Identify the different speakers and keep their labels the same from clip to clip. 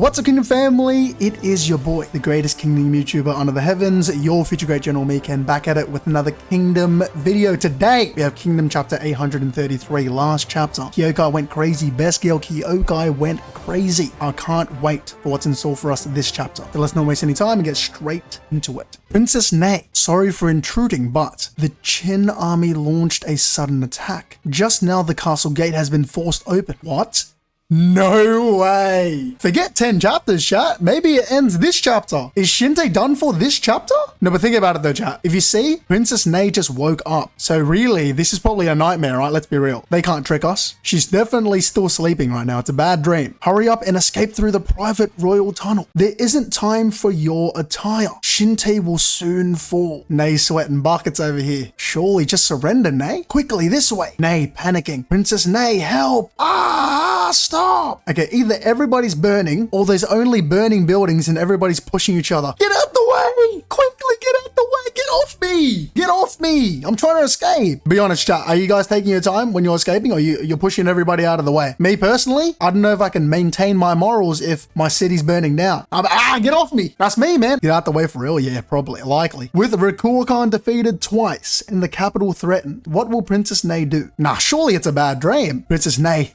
Speaker 1: What's up, Kingdom family? It is your boy, the greatest Kingdom YouTuber under the heavens, your future great General Meekan, back at it with another Kingdom video. Today, we have Kingdom Chapter 833, last chapter. Kyokai went crazy. Best girl Kyokai went crazy. I can't wait for what's in store for us this chapter. So let's not waste any time and get straight into it. Princess Nei, sorry for intruding, but the Qin army launched a sudden attack. Just now, the castle gate has been forced open. What? No way. Forget 10 chapters, chat. Maybe it ends this chapter. Is Shinte done for this chapter? No, but think about it though, chat. If you see, Princess Nei just woke up. So really, this is probably a nightmare, right? Let's be real. They can't trick us. She's definitely still sleeping right now. It's a bad dream. Hurry up and escape through the private royal tunnel. There isn't time for your attire. Shinte will soon fall. Nei sweating buckets over here. Surely just surrender, Nei. Quickly, this way. Nei panicking. Princess Nei, help. Stop. Okay, either everybody's burning or there's only burning buildings and everybody's pushing each other. Get out the way! Quickly, get out the way! Get off me! Get off me! I'm trying to escape. Be honest, chat. Are you guys taking your time when you're escaping, or you're pushing everybody out of the way? Me personally, I don't know if I can maintain my morals if my city's burning down. Get off me! That's me, man. Get out the way for real? Yeah, probably, likely. With Rakurkan defeated twice and the capital threatened, what will Princess Nei do? Nah, surely it's a bad dream. Princess Nei,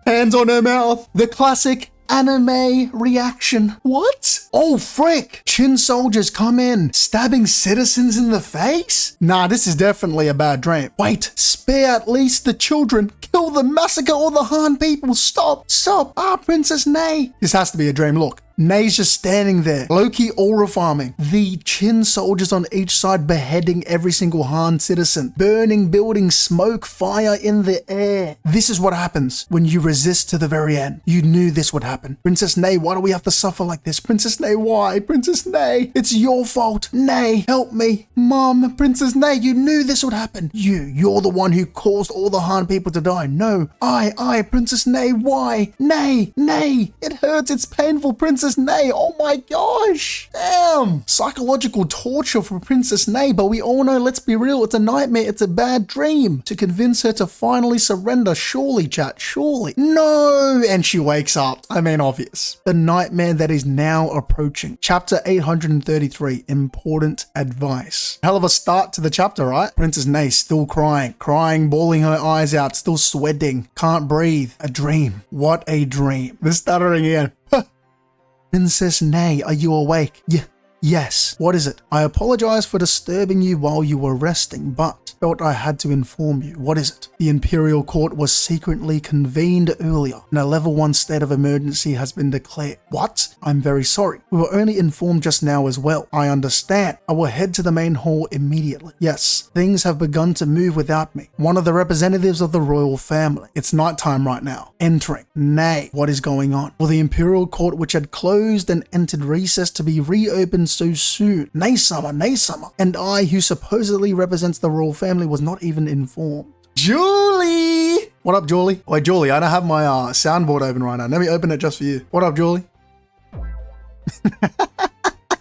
Speaker 1: hands on her mouth. The classic anime reaction. What? Oh, frick. Qin soldiers come in, stabbing citizens in the face? Nah, this is definitely a bad dream. Wait, spare at least the children. Kill them, massacre all the Han people. Stop, stop. Princess Nei. This has to be a dream. Look. Nei's just standing there, low-key aura farming. The Qin soldiers on each side beheading every single Han citizen. Burning buildings, smoke, fire in the air. This is what happens when you resist to the very end. You knew this would happen. Princess Nei, why do we have to suffer like this? Princess Nei, why? Princess Nei, it's your fault. Nei, help me. Mom, Princess Nei, you knew this would happen. You're the one who caused all the Han people to die. No, I, Princess Nei, why? Nei, it hurts, it's painful, Princess Nei. Oh my gosh. Damn. Psychological torture for Princess Nei, but we all know, let's be real, it's a nightmare, it's a bad dream. To convince her to finally surrender, surely, chat, surely. No. And she wakes up. I mean, obvious. The nightmare that is now approaching. Chapter 833, important advice. Hell of a start to the chapter, right? Princess Nei still crying, bawling her eyes out, still sweating, can't breathe. A dream. What a dream. The stuttering again. Princess Nei, are you awake? Yes. What is it? I apologize for disturbing you while you were resting, but felt I had to inform you. What is it? The Imperial Court was secretly convened earlier, and a level 1 state of emergency has been declared. What? I'm very sorry. We were only informed just now as well. I understand. I will head to the main hall immediately. Yes, things have begun to move without me. One of the representatives of the royal family. It's nighttime right now. Entering. Nei, what is going on? Will the Imperial Court, which had closed and entered recess, to be reopened so soon? Nei-sama, and I, who supposedly represents the royal family, was not even informed. Julie! What up, Julie? Wait, Julie, I don't have my soundboard open right now. Let me open it just for you. What up, Julie?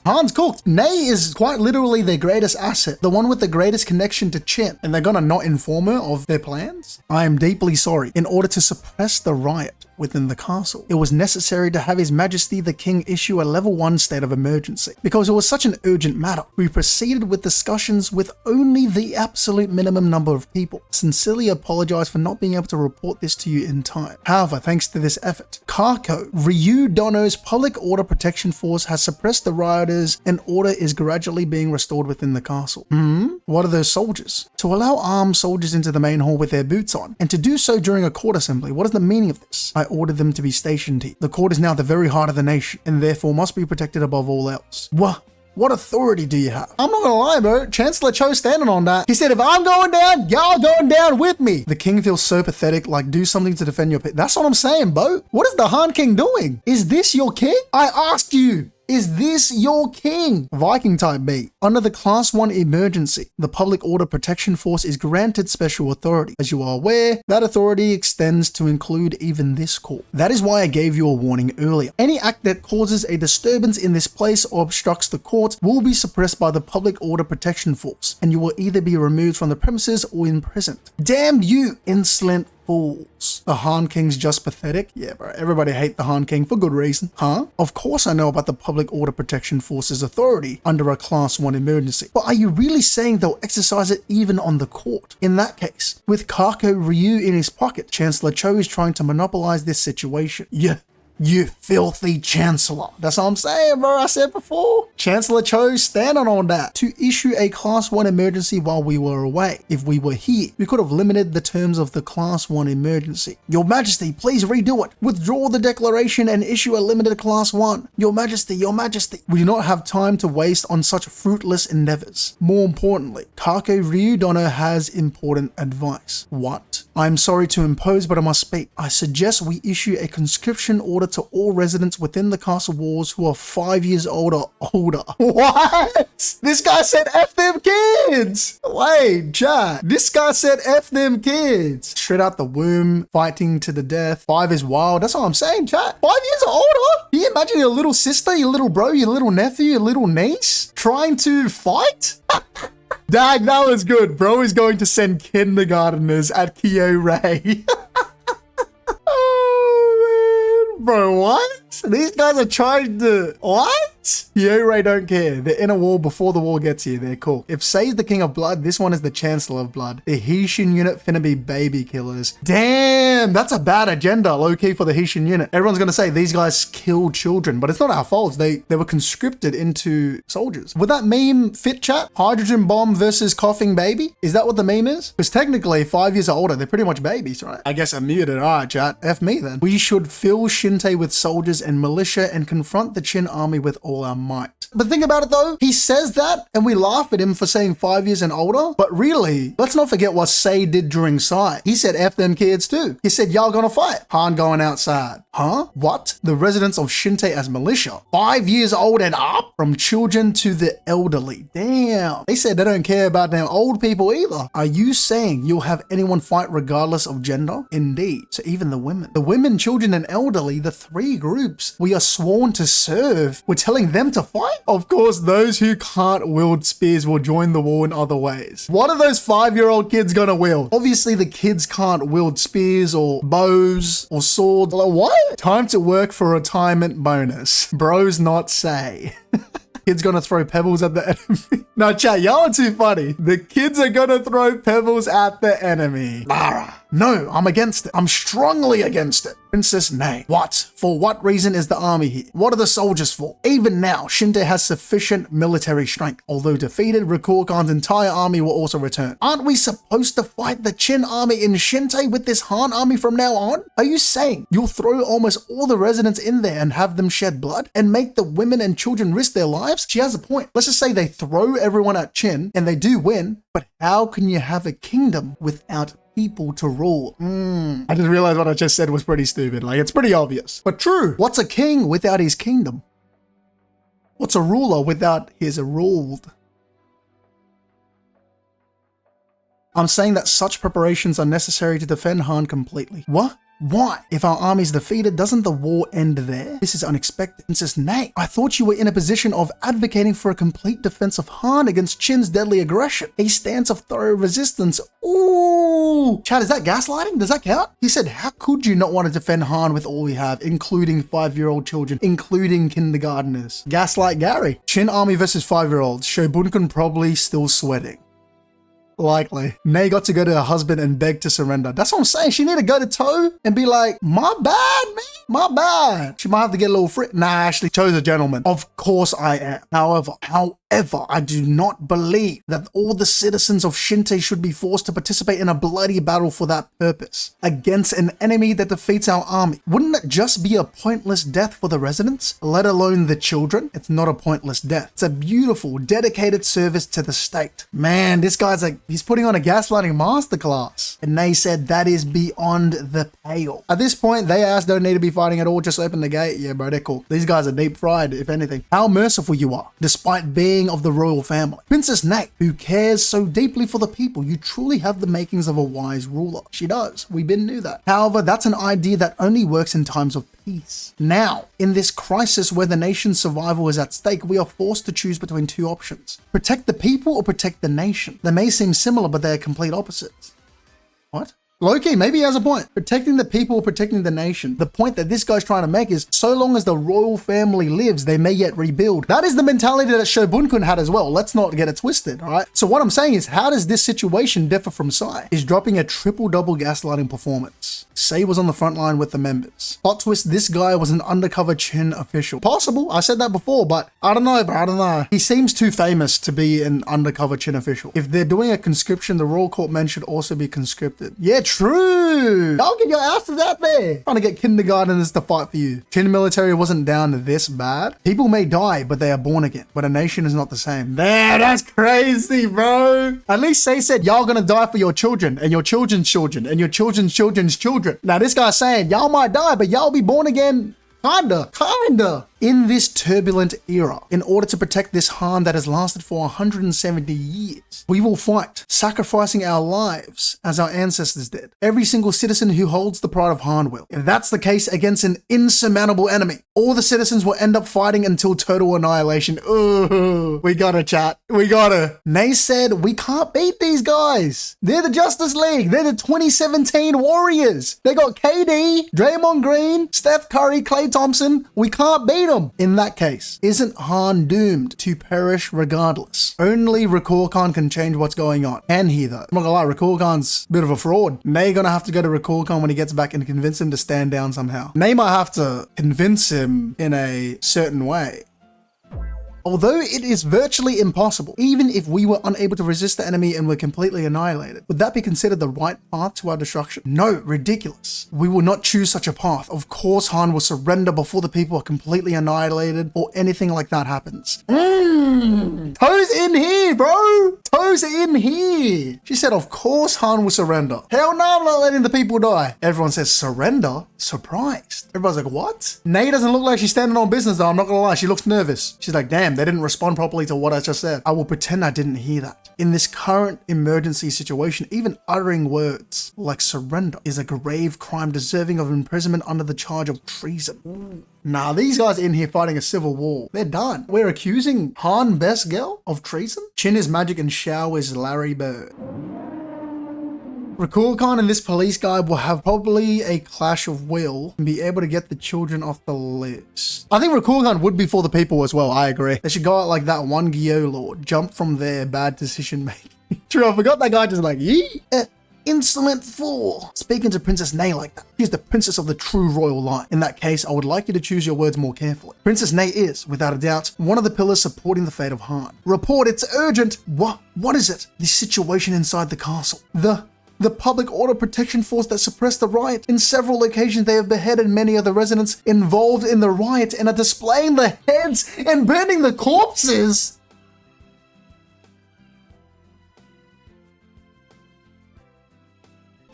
Speaker 1: Han's cooked. Nei is quite literally their greatest asset, the one with the greatest connection to Qin, and they're gonna not inform her of their plans? I am deeply sorry. In order to suppress the riot within the castle, it was necessary to have His Majesty the King issue a level 1 state of emergency. Because it was such an urgent matter, we proceeded with discussions with only the absolute minimum number of people. Sincerely apologize for not being able to report this to you in time. However, thanks to this effort, Kako, Ryu Dono's Public Order Protection Force has suppressed the rioters and order is gradually being restored within the castle. What are those soldiers? To allow armed soldiers into the main hall with their boots on, and to do so during a court assembly. What is the meaning of this? I ordered them to be stationed here. The court is now the very heart of the nation, and therefore must be protected above all else. What authority do you have? I'm not gonna lie, bro. Chancellor Cho standing on that. He said, if I'm going down, y'all going down with me. The king feels so pathetic, like do something to defend your That's what I'm saying, bro. What is the Han King doing? Is this your king? I asked you. Is this your king? Viking type B. Under the Class 1 emergency, the Public Order Protection Force is granted special authority. As you are aware, that authority extends to include even this court. That is why I gave you a warning earlier. Any act that causes a disturbance in this place or obstructs the court will be suppressed by the Public Order Protection Force, and you will either be removed from the premises or imprisoned. Damn you, insolent fools. The Han King's just pathetic? Yeah, bro, everybody hate the Han King for good reason. Huh? Of course I know about the Public Order Protection Force's authority under a Class 1 emergency, but are you really saying they'll exercise it even on the court? In that case, with Kako Ryu in his pocket, Chancellor Cho is trying to monopolize this situation. Yeah. You filthy chancellor. That's what I'm saying, bro. I said before. Chancellor Cho standing on that. To issue a Class 1 emergency while we were away. If we were here, we could have limited the terms of the Class 1 emergency. Your Majesty, please redo it. Withdraw the declaration and issue a limited Class 1. Your Majesty, Your Majesty. We do not have time to waste on such fruitless endeavors. More importantly, Kako Ryudono has important advice. What? I'm sorry to impose, but I must speak. I suggest we issue a conscription order to all residents within the castle walls who are 5 years old or older. What? This guy said F them kids. Wait, chat. This guy said F them kids. Straight out the womb, fighting to the death. 5 is wild. That's what I'm saying, chat. 5 years or older? Can you imagine your little sister, your little bro, your little nephew, your little niece trying to fight? Dag, that was good. Bro is going to send kindergarteners at Kyo-Rei. Oh, man. Bro, what? These guys are trying to... What? Kyo-Rei don't care. They're in a war before the war gets here. They're cool. If Sei's the King of Blood, this one is the Chancellor of Blood. The Heishin unit finna be baby killers. Damn, that's a bad agenda, low-key, for the Heishin unit. Everyone's gonna say these guys kill children, but it's not our fault. They were conscripted into soldiers. Would that meme fit, chat? Hydrogen bomb versus coughing baby? Is that what the meme is? Because technically, 5 years older, they're pretty much babies, right? I guess I'm muted. All right, chat. F me then. We should fill Shinte with soldiers and militia and confront the Qin army with all our might. But think about it though, he says that and we laugh at him for saying 5 years and older, but really, let's not forget what Sei did during Sai. He said F them kids too. He said y'all gonna fight. Han going outside. Huh? What? The residents of Shinte as militia. 5 years old and up? From children to the elderly. Damn. They said they don't care about them old people either. Are you saying you'll have anyone fight regardless of gender? Indeed. So even the women. The women, children, and elderly, the 3 groups we are sworn to serve, we're telling them to fight? Of course, those who can't wield spears will join the war in other ways. What are those 5-year-old kids gonna wield? Obviously, the kids can't wield spears or bows or swords. What? Time to work for retirement bonus. Bros not say. Kids gonna throw pebbles at the enemy. No, chat, y'all are too funny. The kids are gonna throw pebbles at the enemy. Lara. No, I'm against it. I'm strongly against it. Princess Nei. What? For what reason is the army here? What are the soldiers for? Even now, Shinte has sufficient military strength. Although defeated, Rakur Khan's entire army will also return. Aren't we supposed to fight the Qin army in Shinte with this Han army from now on? Are you saying you'll throw almost all the residents in there and have them shed blood and make the women and children risk their lives? She has a point. Let's just say they throw everyone at Qin and they do win, but how can you have a kingdom without people to rule? I just realized what I just said was pretty stupid. Like, it's pretty obvious, but true. What's a king without his kingdom? What's a ruler without his ruled? I'm saying that such preparations are necessary to defend Han completely. What? Why? If our army's defeated, doesn't the war end there? This is unexpected. Princess Nei, I thought you were in a position of advocating for a complete defense of Han against Qin's deadly aggression. A stance of thorough resistance. Ooh! Chad, is that gaslighting? Does that count? He said, how could you not want to defend Han with all we have, including 5-year-old children, including kindergarteners? Gaslight Gary. Qin army versus 5-year-olds. Shobunkan probably still sweating. Likely. Nei got to go to her husband and beg to surrender. That's what I'm saying. She need to go to Toe and be like, my bad, man. My bad. She might have to get a little free. Nah, Ashley, Toe's a gentleman. Of course I am. However, I do not believe that all the citizens of Shinte should be forced to participate in a bloody battle for that purpose against an enemy that defeats our army. Wouldn't it just be a pointless death for the residents, let alone the children? It's not a pointless death. It's a beautiful, dedicated service to the state. Man, this guy's like, he's putting on a gaslighting masterclass. And they said that is beyond the pale. At this point, they asked, don't need to be fighting at all, just open the gate. Yeah, bro, they're cool. These guys are deep fried, if anything. How merciful you are, despite being of the royal family. Princess Nei, who cares so deeply for the people, you truly have the makings of a wise ruler. She does. We knew that. However, that's an idea that only works in times of peace. Now, in this crisis where the nation's survival is at stake, we are forced to choose between 2 options. Protect the people or protect the nation. They may seem similar, but they are complete opposites. What? Low-key, maybe he has a point. Protecting the people, protecting the nation. The point that this guy's trying to make is so long as the royal family lives, they may yet rebuild. That is the mentality that Shobunkun had as well. Let's not get it twisted, all right? So what I'm saying is, how does this situation differ from Sai? He's dropping a triple-double gaslighting performance. Sei was on the front line with the members. Plot twist, this guy was an undercover Qin official. Possible, I said that before, but I don't know, bro, I don't know. He seems too famous to be an undercover Qin official. If they're doing a conscription, the royal court men should also be conscripted. Yeah, true. Y'all get your asses out there. Trying to get kindergarteners to fight for you. Qin military wasn't down this bad. People may die, but they are born again. But a nation is not the same. Damn, that's crazy, bro. At least Sei said, y'all gonna die for your children, and your children's children, and your children's children's children. Now this guy's saying, y'all might die, but y'all be born again. Kinda. In this turbulent era, in order to protect this Han that has lasted for 170 years, we will fight, sacrificing our lives as our ancestors did. Every single citizen who holds the pride of Han will. If that's the case against an insurmountable enemy, all the citizens will end up fighting until total annihilation. Ooh, we gotta chat. We gotta. Nay said, we can't beat these guys. They're the Justice League. They're the 2017 Warriors. They got KD, Draymond Green, Steph Curry, Klay Thompson. We can't beat them. In that case, isn't Han doomed to perish regardless? Only Rakul Khan can change what's going on. Can he though? I'm not gonna lie, Rakul Khan's a bit of a fraud. Nay gonna have to go to Rakul Khan when he gets back and convince him to stand down somehow. Nay might have to convince him in a certain way. Although it is virtually impossible, even if we were unable to resist the enemy and were completely annihilated, would that be considered the right path to our destruction? No, ridiculous. We will not choose such a path. Of course, Han will surrender before the people are completely annihilated or anything like that happens. Toes in here, bro. Toes in here. She said, of course Han will surrender. Hell no, I'm not letting the people die. Everyone says, surrender? Surprised. Everybody's like, what? Nay doesn't look like she's standing on business though, I'm not gonna lie. She looks nervous. She's like, damn, they didn't respond properly to what I just said. I will pretend I didn't hear that. In this current emergency situation, even uttering words like surrender is a grave crime deserving of imprisonment under the charge of treason. Nah, these guys in here fighting a civil war. They're done. We're accusing Han Best Girl of treason? Chin is magic and Shao is Larry Bird. Rakul Khan and this police guy will have probably a clash of will and be able to get the children off the list. I think Rakul Khan would be for the people as well, I agree. They should go out like that one Gyo Lord, jump from their bad decision making. True, I forgot that guy just like, yee? Insolent fool. Speaking to Princess Nay like that. She's the princess of the true royal line. In that case, I would like you to choose your words more carefully. Princess Nay is, without a doubt, one of the pillars supporting the fate of Han. Report, it's urgent. What is it? The situation inside the castle. The public order protection force that suppressed the riot. In several locations, they have beheaded many of the residents involved in the riot and are displaying the heads and burning the corpses.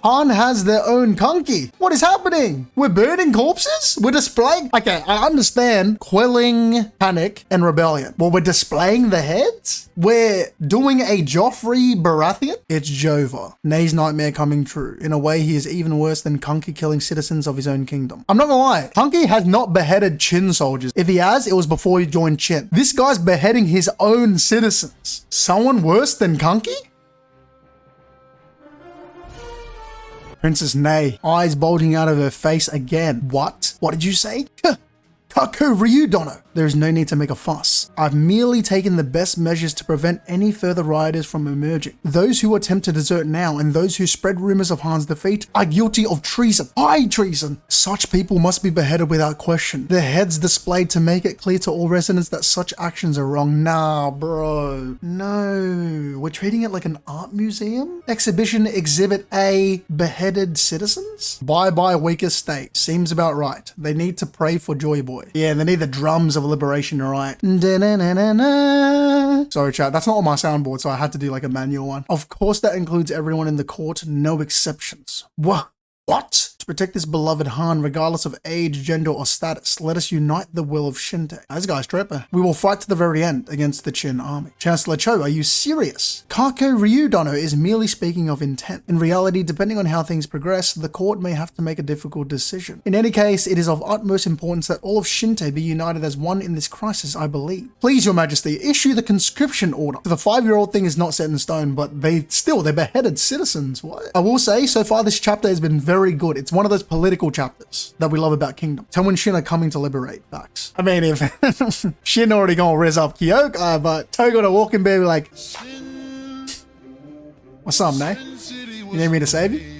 Speaker 1: Han has their own kanki. What is happening? We're burning corpses? We're displaying? Okay, I understand quelling panic and rebellion. Well, we're displaying the heads? We're doing a Joffrey Baratheon? It's Jova. Nay's nightmare coming true. In a way, he is even worse than Kunki killing citizens of his own kingdom. I'm not gonna lie, Kunki has not beheaded Qin soldiers. If he has, it was before he joined Qin. This guy's beheading his own citizens. Someone worse than Kunki? Princess Nay, eyes bulging out of her face again. What? What did you say? Kaku Ryudono. There is no need to make a fuss. I've merely taken the best measures to prevent any further rioters from emerging. Those who attempt to desert now and those who spread rumors of Han's defeat are guilty of treason. High treason. Such people must be beheaded without question. Their heads displayed to make it clear to all residents that such actions are wrong. Nah, bro. No. We're treating it like an art museum? Exhibition Exhibit A, beheaded citizens? Bye-bye weakest state. Seems about right. They need to pray for Joy Boy. Yeah, they need the drums of liberation, right? Sorry, chat. That's not on my soundboard, so I had to do like a manual one. Of course, that includes everyone in the court, no exceptions. What? To protect this beloved Han regardless of age, gender, or status. Let us unite the will of Shinte. This guy's tripper. We will fight to the very end against the Qin army. Chancellor Cho, are you serious? Kako Ryudono is merely speaking of intent. In reality, depending on how things progress, the court may have to make a difficult decision. In any case, it is of utmost importance that all of Shinte be united as one in this crisis, I believe. Please, Your Majesty, issue the conscription order. The 5-year-old thing is not set in stone, but they beheaded citizens. What? I will say, so far this chapter has been very good. It's one of those political chapters that we love about Kingdom. Tell when Shin are coming to liberate. Facts. I mean, if Shin already gonna res up Kyoka, but Toe gonna walk in there like, what's up, Nay? You need me to save you?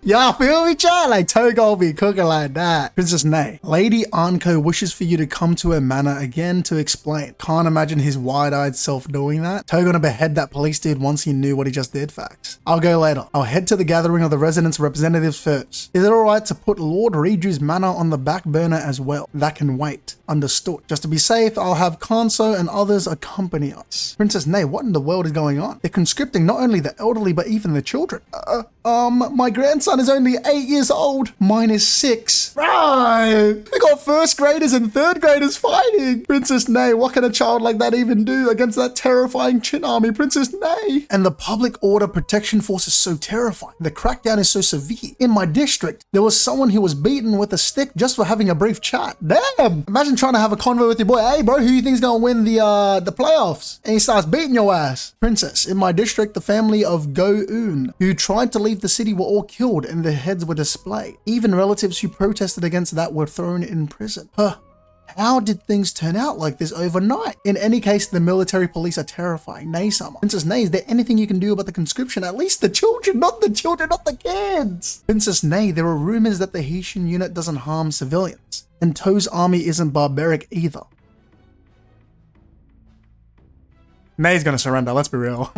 Speaker 1: Y'all feel me, chat? Like, Togo be cooking like that. Princess Nay. Lady Anko wishes for you to come to her manor again to explain. Can't imagine his wide-eyed self doing that. Togo gonna behead that police dude once he knew what he just did. Facts. I'll go later. I'll head to the gathering of the residents' representatives first. Is it alright to put Lord Riju's manor on the back burner as well? That can wait. Understood. Just to be safe, I'll have Kanso and others accompany us. Princess Nay, what in the world is going on? They're conscripting not only the elderly, but even the children. My grandson is only 8 years old. Mine is 6. Right. We got first graders and third graders fighting. Princess Nay, what can a child like that even do against that terrifying Qin army? Princess Nay. And the public order protection force is so terrifying. The crackdown is so severe. In my district, there was someone who was beaten with a stick just for having a brief chat. Damn. Imagine trying to have a convo with your boy. Hey, bro, who you think's gonna win the playoffs? And he starts beating your ass. Princess, in my district, the family of Go-un, who tried to leave the city, were all killed and their heads were displayed. Even relatives who protested against that were thrown in prison. How did things turn out like this overnight? In any case, the military police are terrifying. Nay-sama. Princess Nay, is there anything you can do about the conscription? At least the children, not the kids. Princess Nay, there are rumors that the Haitian unit doesn't harm civilians. And Toe's army isn't barbaric either. Nay's gonna surrender, let's be real.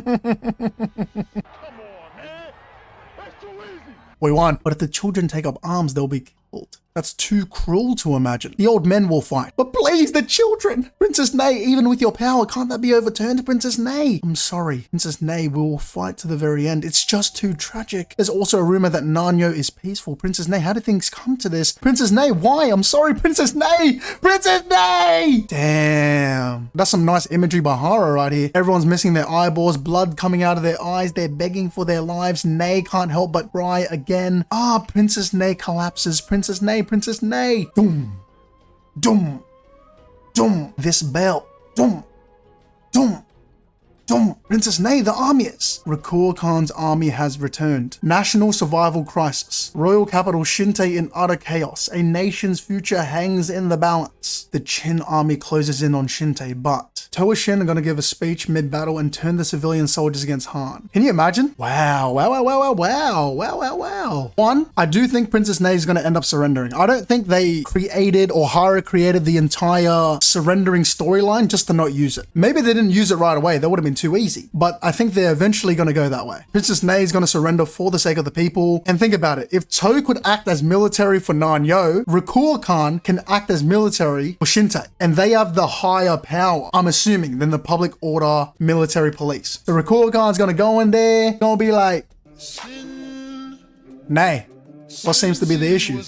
Speaker 1: We won. But if the children take up arms, they'll be killed. That's too cruel to imagine. The old men will fight. But please, the children! Princess Nay, even with your power, can't that be overturned? Princess Nay! I'm sorry. Princess Nay, we will fight to the very end. It's just too tragic. There's also a rumor that Nanyo is peaceful. Princess Nay, how did things come to this? Princess Nay, why? I'm sorry, Princess Nay! Princess Nay! Damn. That's some nice imagery by Hara right here. Everyone's missing their eyeballs, blood coming out of their eyes. They're begging for their lives. Nay can't help but cry again. Princess Nay collapses. Princess Nay, Princess Nay. Doom. Doom. Doom. This bell. Doom. Doom. Doom. Princess Nay, the army is. Rakur Khan's army has returned. National survival crisis. Royal capital Shinte in utter chaos. A nation's future hangs in the balance. The Qin army closes in on Shinte, but Toa Shin are going to give a speech mid-battle and turn the civilian soldiers against Han. Can you imagine? Wow. One, I do think Princess Nay is going to end up surrendering. I don't think they created, or Hara created, the entire surrendering storyline just to not use it. Maybe they didn't use it right away. That would have been too easy. But I think they're eventually going to go that way. Princess Nay is going to surrender for the sake of the people. And think about it. If Toe could act as military for Nanyo, Rakur Khan can act as military for Shinte. And they have the higher power, I'm assuming, than the public order military police. So Rakur Khan's going to go in there, going to be like, Nay, what seems to be the issue?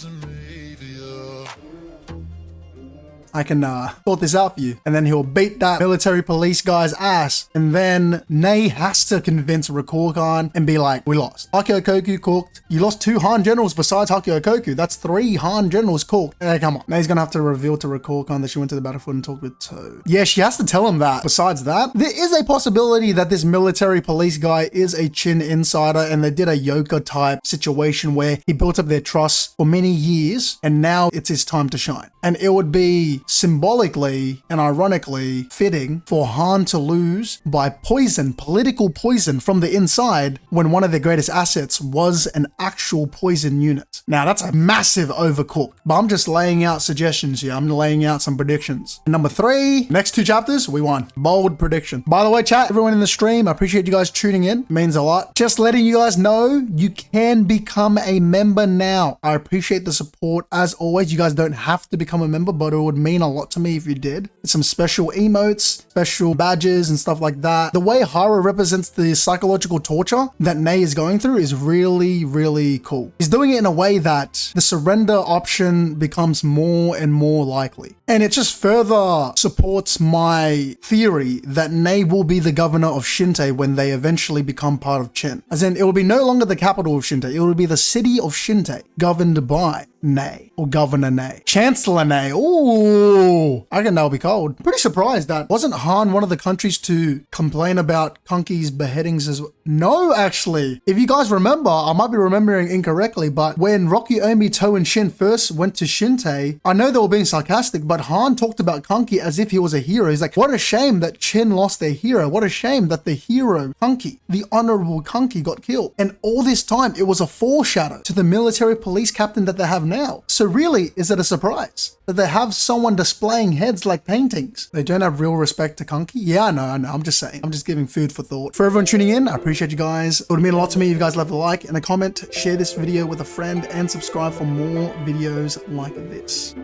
Speaker 1: I can sort this out for you. And then he'll beat that military police guy's ass. And then Nay has to convince Rakur Khan and be like, we lost. Hakyo cooked. You lost 2 Han generals besides Hakyo. That's 3 Han generals cooked. Hey, come on. Nay's gonna have to reveal to Rakur Khan that she went to the battlefield and talked with Toe. Yeah, she has to tell him that. Besides that, there is a possibility that this military police guy is a Qin insider and they did a Yoka type situation where he built up their trust for many years and now it's his time to shine. And it would be symbolically and ironically fitting for Han to lose by poison, political poison from the inside, when one of their greatest assets was an actual poison unit. Now that's a massive overcook, but I'm just laying out suggestions here. I'm laying out some predictions. Number 3, next 2 chapters, we won. Bold prediction. By the way, chat, everyone in the stream, I appreciate you guys tuning in. It means a lot. Just letting you guys know you can become a member now. I appreciate the support. As always, you guys don't have to become a member, but it would mean mean a lot to me if you did. Some special emotes, special badges and stuff like that. The way Hara represents the psychological torture that Nei is going through is really, really cool. He's doing it in a way that the surrender option becomes more and more likely. And it just further supports my theory that Nei will be the governor of Shinte when they eventually become part of Chin. As in, it will be no longer the capital of Shinte, it will be the city of Shinte, governed by Nei, or Governor Nei. Chancellor Nei, ooh, I reckon that'll be cold. Pretty surprised that wasn't Han one of the countries to complain about Kunki's beheadings as well? No, actually. If you guys remember, I might be remembering incorrectly, but when Rocky, Omi, To, and Shin first went to Shinte, I know they were being sarcastic, but Han talked about Kunki as if he was a hero. He's like, what a shame that Chin lost their hero. What a shame that the hero, Kunki, the honorable Kunki, got killed. And all this time, it was a foreshadow to the military police captain that they have now. So really, is it a surprise that they have someone displaying heads like paintings? They don't have real respect to Kunki? Yeah, I know. I'm just saying. I'm just giving food for thought. For everyone tuning in, I appreciate you guys. It would mean a lot to me if you guys left a like and a comment, share this video with a friend, and subscribe for more videos like this.